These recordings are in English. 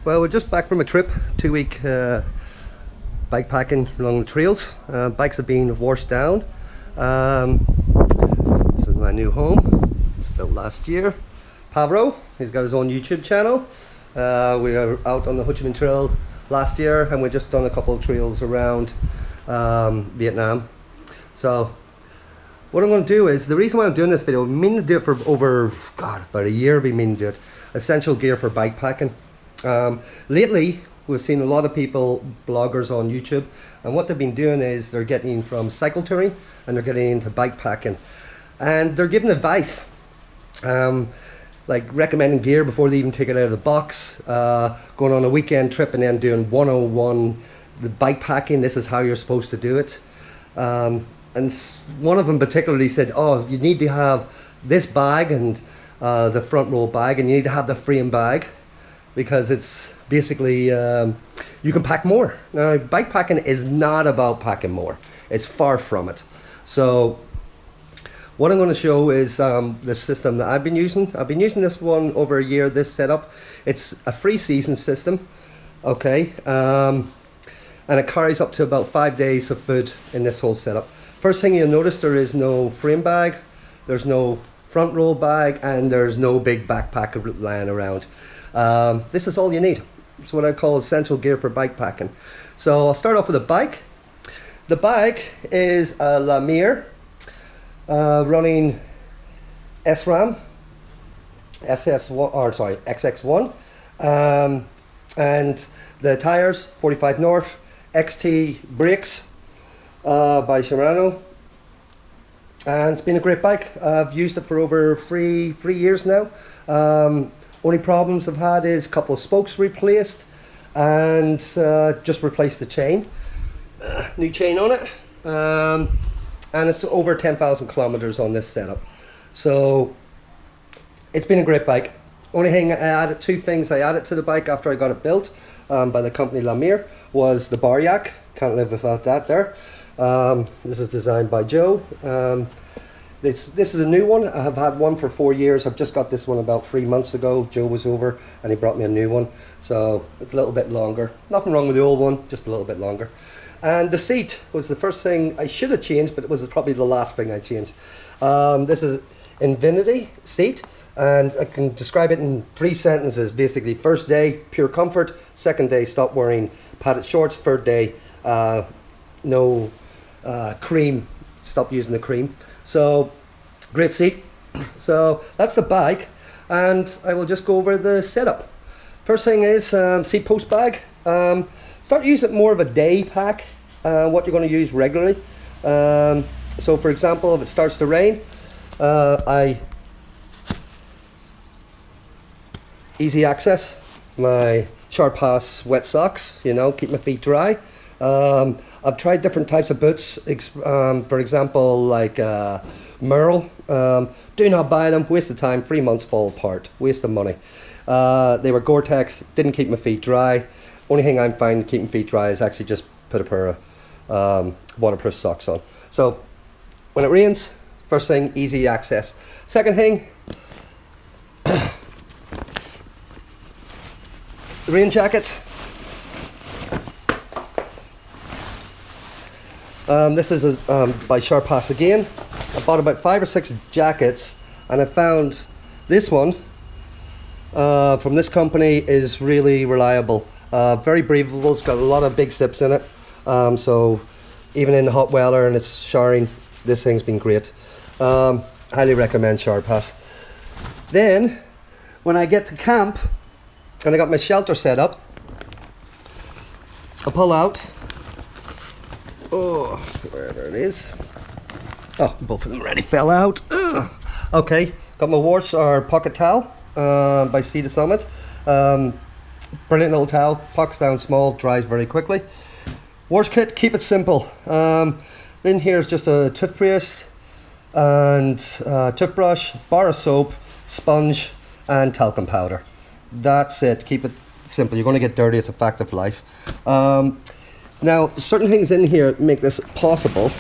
Well, we're just back from a trip, 2-week bike packing along the trails. Bikes have been washed down. This is my new home. It's built last year. Pavro, he's got his own YouTube channel. We were out on the Ho Chi Minh Trail last year, and we just done a couple of trails around Vietnam. So what I'm going to do is, the reason why I'm doing this video, I've been meaning to do it for over, about a year. I've been meaning to do it. Essential gear for bike packing. Lately, we've seen a lot of people, bloggers on YouTube, and what they've been doing is they're getting from cycletouring and they're getting into bike packing, and they're giving advice, like recommending gear before they even take it out of the box, going on a weekend trip and then doing 101, the bike packing, this is how you're supposed to do it. And one of them particularly said, oh, you need to have this bag and the front row bag, and you need to have the frame bag, because it's basically, you can pack more. Now, bike packing is not about packing more. It's far from it. So what I'm going to show is the system that I've been using. I've been using this one over a year, this setup. It's a free season system, okay? And it carries up to about 5 days of food in this whole setup. First thing you'll notice, there is no frame bag, there's no front roll bag, and there's no big backpack lying around. This is all you need. It's what I call essential gear for bike packing. So I'll start off with a bike. The bike is a Lamir running SRAM XX1, and the tires 45 North XT brakes by Shimano, and it's been a great bike. I've used it for over three years now. Only problems I've had is a couple of spokes replaced, and just replaced the chain, new chain on it, and it's over 10,000 kilometers on this setup. So it's been a great bike. Only thing I added, two things I added to the bike after I got it built by the company Lamir, was the bar yak. Can't live without that there. This is designed by Joe. This is a new one. I have had one for 4 years. I've just got this one about 3 months ago. Joe was over and he brought me a new one. So it's a little bit longer. Nothing wrong with the old one, just a little bit longer. And the seat was the first thing I should have changed, but it was probably the last thing I changed. This is Infinity seat, and I can describe it in 3 sentences. Basically, first day, pure comfort. Second day, stop wearing padded shorts. Third day, no cream, stop using the cream. So great seat. So that's the bike, and I will just go over the setup. First thing is seat post bag. Start using more of a day pack, what you're going to use regularly. So for example, if it starts to rain, easy access, my Sharp Pass wet socks, you know, keep my feet dry. I've tried different types of boots, for example, like Merle. Do not buy them, waste of time, 3 months fall apart, waste of money. They were Gore-Tex, didn't keep my feet dry. Only thing I'm finding keeping feet dry is actually just put a pair of waterproof socks on. So when it rains, first thing, easy access. Second thing, the rain jacket. This is by Sharp Pass again. I bought about 5 or 6 jackets, and I found this one from this company is really reliable. Very breathable. It's got a lot of big zips in it, so even in the hot weather and it's showering, this thing's been great. Highly recommend Sharp Pass. Then when I get to camp and I got my shelter set up, I pull out, oh, wherever it is, oh, both of them already fell out. Ugh. Okay, got my wash or pocket towel by Sea to Summit. Brilliant little towel, pockets down small, dries very quickly. Wash kit, keep it simple. In here is just a toothpaste and toothbrush, bar of soap, sponge, and talcum powder. That's it. Keep it simple. You're going to get dirty. It's a fact of life. Now, certain things in here make this possible,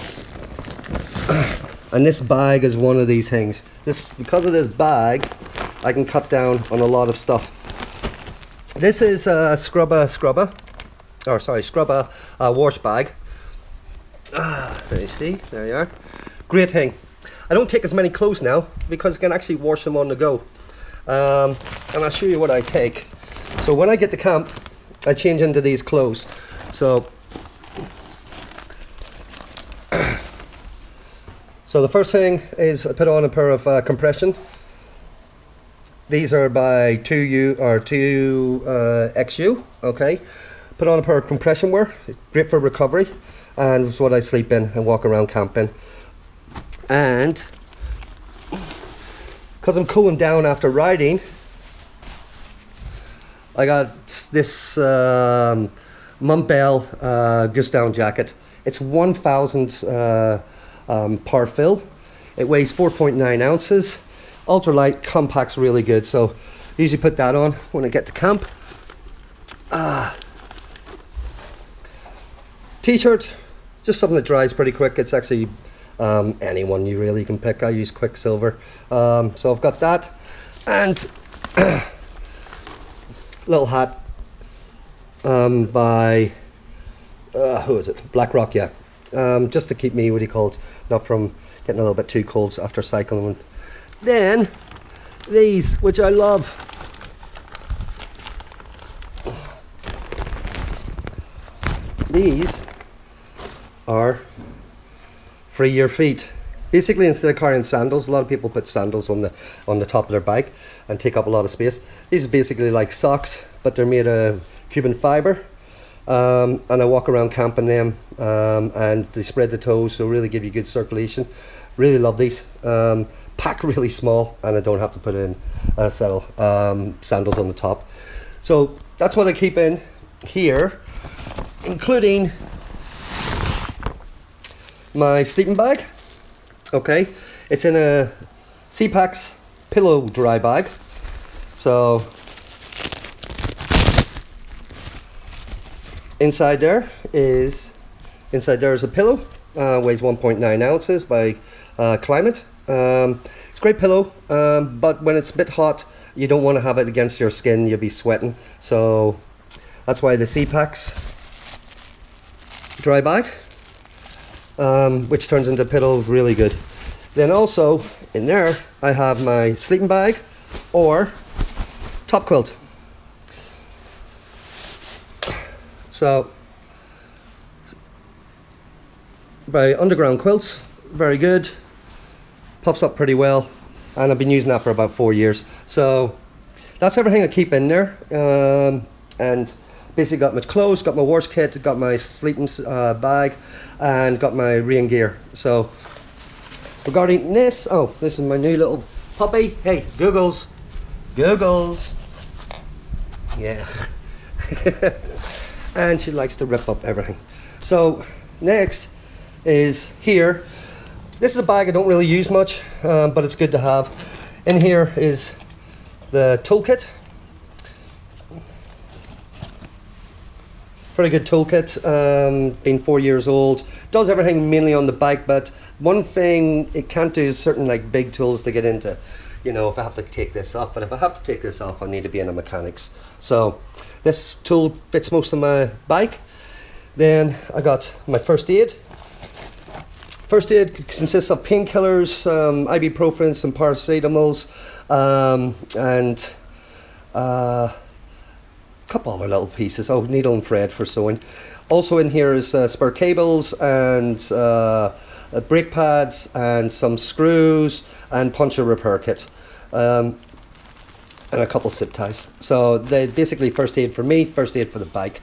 and this bag is one of these things. Because of this bag, I can cut down on a lot of stuff. This is a scrubber wash bag. There you see, there you are. Great thing. I don't take as many clothes now because I can actually wash them on the go. And I'll show you what I take. So when I get to camp, I change into these clothes. So the first thing is I put on a pair of compression. These are by 2U or 2XU, okay. Put on a pair of compression wear, great for recovery, and it's what I sleep in and walk around camping. And because I'm cooling down after riding, I got this Montbell goose down jacket. It's 1000 par fill. It weighs 4.9 ounces. Ultralight, compact's really good, so usually put that on when I get to camp. T-shirt, just something that dries pretty quick. It's actually any one you really can pick. I use Quicksilver, so I've got that, and little hat by who is it? Black Rock, yeah. Just to keep me, what do you call it, not from getting a little bit too cold after cycling. Then these, which I love. These are free your feet. Basically, instead of carrying sandals, a lot of people put sandals on the top of their bike and take up a lot of space. These are basically like socks, but they're made of Cuban fiber. And I walk around camping them, and they spread the toes, so really give you good circulation. Really love these. Pack really small, and I don't have to put in a set of sandals on the top. So that's what I keep in here, including my sleeping bag. Okay, it's in a C-Packs pillow dry bag. So inside there is a pillow, weighs 1.9 ounces by Climate. It's a great pillow, but when it's a bit hot, you don't want to have it against your skin, you'll be sweating. So that's why the C-Packs dry bag, which turns into a pillow, really good. Then also in there I have my sleeping bag or top quilt. So by Underground Quilts, very good, puffs up pretty well, and I've been using that for about 4 years. So that's everything I keep in there, and basically got my clothes, got my wash kit, got my sleeping bag, and got my rain gear. So regarding this, this is my new little puppy. Hey, Googles, yeah. And she likes to rip up everything. So next is here. This is a bag I don't really use much, but it's good to have. In here is the toolkit. Pretty good toolkit, being 4 years old. Does everything mainly on the bike, but one thing it can't do is certain like big tools to get into. You know, if I have to take this off, but if I have to take this off, I need to be in a mechanics. So this tool fits most of my bike. Then I got my first aid. First aid consists of painkillers, ibuprofen, some paracetamols, and a couple other little pieces. Oh, needle and thread for sewing. Also in here is spare cables and brake pads and some screws and puncture repair kit, and a couple zip ties. So they basically first aid for me, first aid for the bike.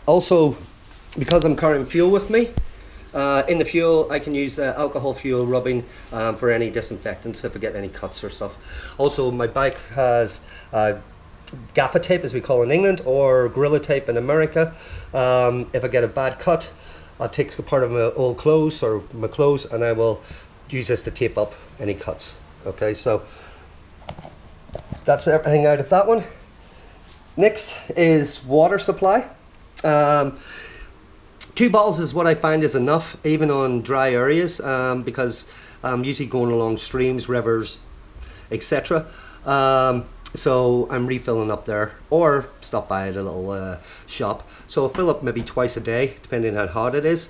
Also, because I'm carrying fuel with me, in the fuel I can use alcohol fuel rubbing for any disinfectants if I get any cuts or stuff. Also, my bike has gaffer tape, as we call in England, or gorilla tape in America. If I get a bad cut, I'll take a part of my old clothes or my clothes and I will use this to tape up any cuts. Okay, so that's everything out of that one. Next is water supply. 2 bottles is what I find is enough, even on dry areas, because I'm usually going along streams, rivers, etc. So I'm refilling up there, or stop by at a little shop. So I'll fill up maybe twice a day, depending on how hot it is.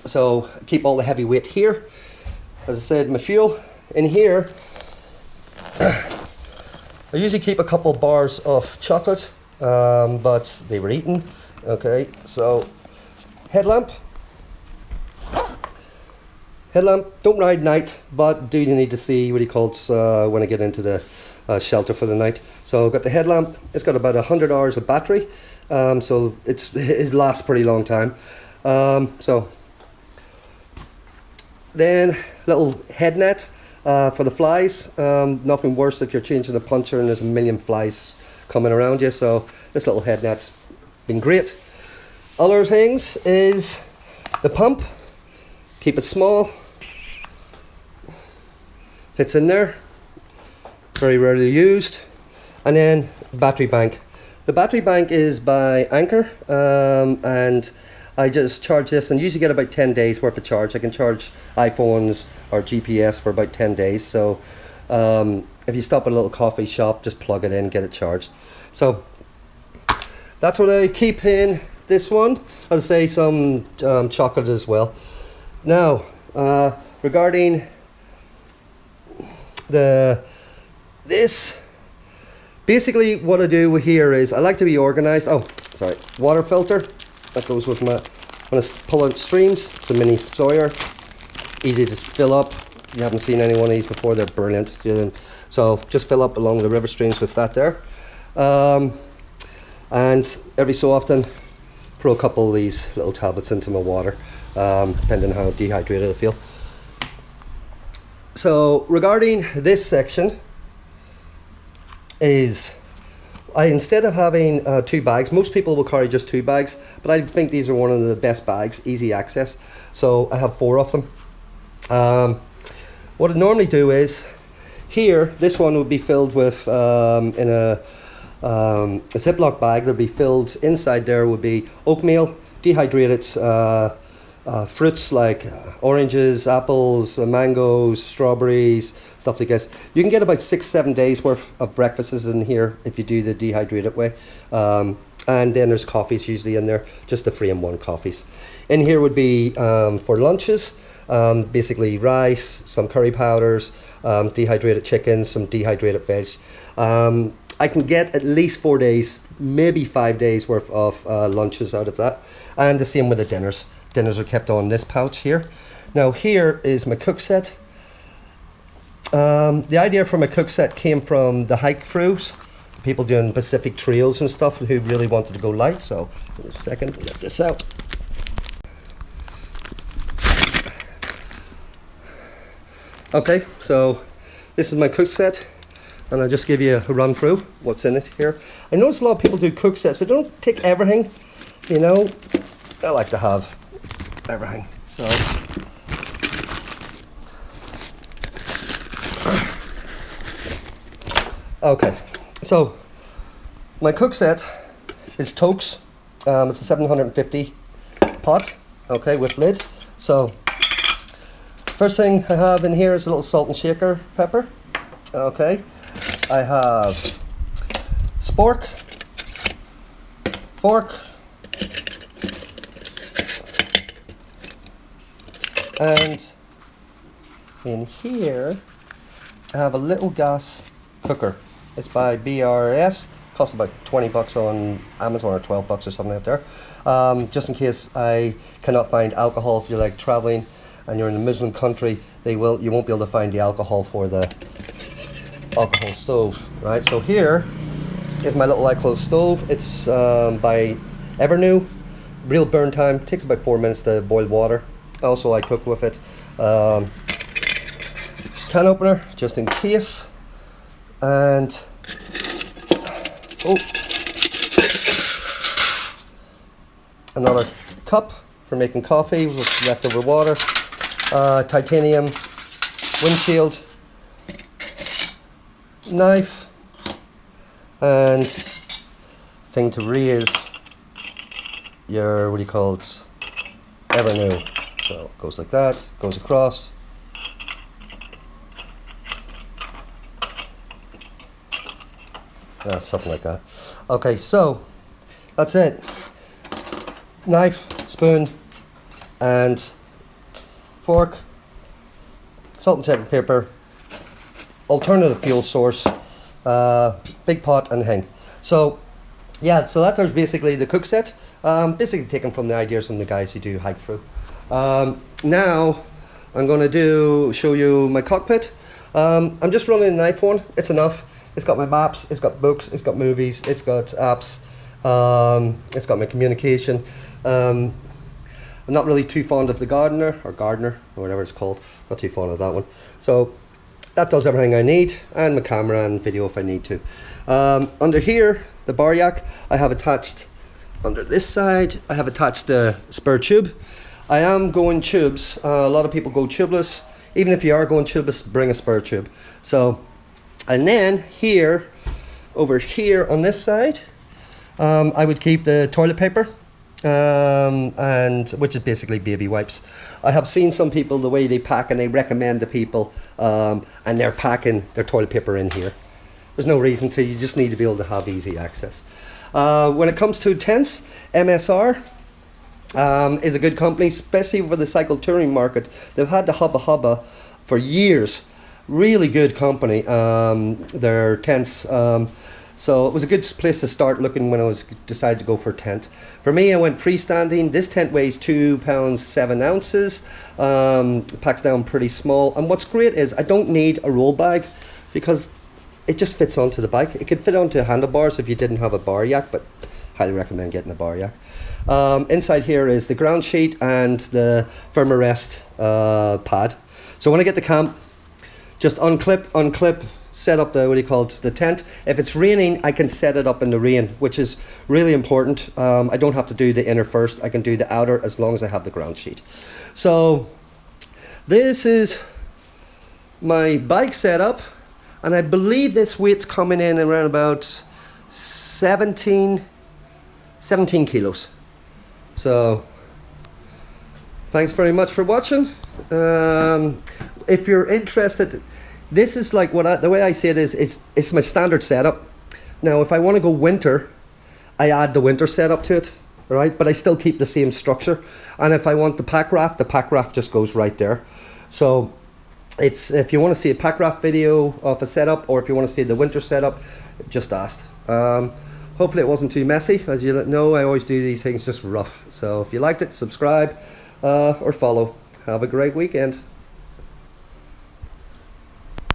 So keep all the heavy weight here. As I said, my fuel in here. I usually keep a couple bars of chocolate, but they were eaten. Okay, so headlamp. Headlamp, don't ride night, but do you need to see what he calls when I get into the shelter for the night. So I've got the headlamp. It's got about 100 hours of battery, so it lasts a pretty long time. So then little head net for the flies. Nothing worse if you're changing a puncher and there's a million flies coming around you. So this little head net's been great. Other things is the pump. Keep it small. Fits in there. Very rarely used. And then battery bank. The battery bank is by Anchor, and I just charge this and usually get about 10 days worth of charge. I can charge iPhones or GPS for about 10 days. So if you stop at a little coffee shop, just plug it in, get it charged. So that's what I keep in this one. As I say, some chocolate as well. Now, regarding this, basically what I do here is I like to be organized. Oh, sorry, water filter that goes with my, when I pull out streams. It's a mini Sawyer, easy to fill up. If you haven't seen any one of these before, they're brilliant. So just fill up along the river streams with that there, and every so often throw a couple of these little tablets into my water, depending on how dehydrated I feel. So regarding this section is, instead of having 2 bags, most people will carry just 2 bags, but I think these are one of the best bags, easy access. So I have 4 of them. What I normally do is, here, this one would be filled with, in a Ziploc bag, there'll be filled, inside there would be oatmeal, dehydrated fruits like oranges, apples, mangoes, strawberries, stuff like this. You can get about 6-7 days worth of breakfasts in here if you do the dehydrated way. And then there's coffees usually in there, just the 3-in-1 coffees. In here would be for lunches, basically rice, some curry powders, dehydrated chicken, some dehydrated veg. I can get at least 4 days, maybe 5 days worth of lunches out of that. And the same with the dinners. Dinners are kept on this pouch here. Now here is my cook set. The idea for my cook set came from the hike throughs, people doing Pacific trails and stuff who really wanted to go light. So in a second, let this out. Okay, so this is my cook set, and I'll just give you a run through what's in it here. I notice a lot of people do cook sets, but don't take everything, you know. I like to have everything. So okay, so my cook set is Tokes. It's a 750 pot, okay, with lid. So first thing I have in here is a little salt and shaker pepper. Okay, I have spork, fork, and in here I have a little gas cooker. It's by BRS, costs about 20 bucks on Amazon or 12 bucks or something out there. Just in case I cannot find alcohol, if you're like traveling and you're in a Muslim country, you won't be able to find the alcohol for the alcohol stove, right? So here is my little alcohol stove. It's by Evernew. Real burn time, takes about 4 minutes to boil water. Also I cook with it. Can opener, just in case. And another cup for making coffee with leftover water. Titanium windshield, knife, and thing to raise your, what do you call it, Evernew. So it goes like that, goes across. something like that. Okay, so that's it. Knife, spoon, and fork, salt and pepper, paper, alternative fuel source, big pot, and hang. So yeah, so that's basically the cook set. Basically taken from the ideas from the guys who do hike through. Now I'm going to show you my cockpit. I'm just running a knife one. It's enough. It's got my maps, it's got books, it's got movies, it's got apps, it's got my communication. I'm not really too fond of the Gardener or whatever it's called. Not too fond of that one. So that does everything I need, and my camera and video if I need to. Under here, the bar yak, I have attached, under this side, I have attached the spare tube. I am going tubes. A lot of people go tubeless. Even if you are going tubeless, bring a spare tube. So, and then here, over here on this side, I would keep the toilet paper, and which is basically baby wipes. I have seen some people, the way they pack, and they recommend to people, and they're packing their toilet paper in here. There's no reason to. You just need to be able to have easy access. When it comes to tents, MSR is a good company, especially for the cycle touring market. They've had the Hubba Hubba for years. Really good company. Their tents. So it was a good place to start looking when I decided to go for a tent. For me, I went freestanding. This tent weighs 2 pounds 7 ounces. Packs down pretty small. And what's great is I don't need a roll bag because it just fits onto the bike. It could fit onto handlebars if you didn't have a bar yak, but highly recommend getting a bar yak. Inside here is the ground sheet and the firm rest pad. So when I get to camp, just unclip, set up the, the tent. If it's raining, I can set it up in the rain, which is really important. I don't have to do the inner first. I can do the outer as long as I have the ground sheet. So this is my bike setup, and I believe this weight's coming in around about 17 kilos. So thanks very much for watching. If you're interested, this is like the way I see it is it's my standard setup. Now if I want to go winter, I add the winter setup to it, right? But I still keep the same structure. And if I want the pack raft just goes right there. So it's, if you want to see a pack raft video of a setup, or if you want to see the winter setup, just ask. Hopefully it wasn't too messy. As you know, I always do these things just rough. So if you liked it, subscribe or follow. Have a great weekend.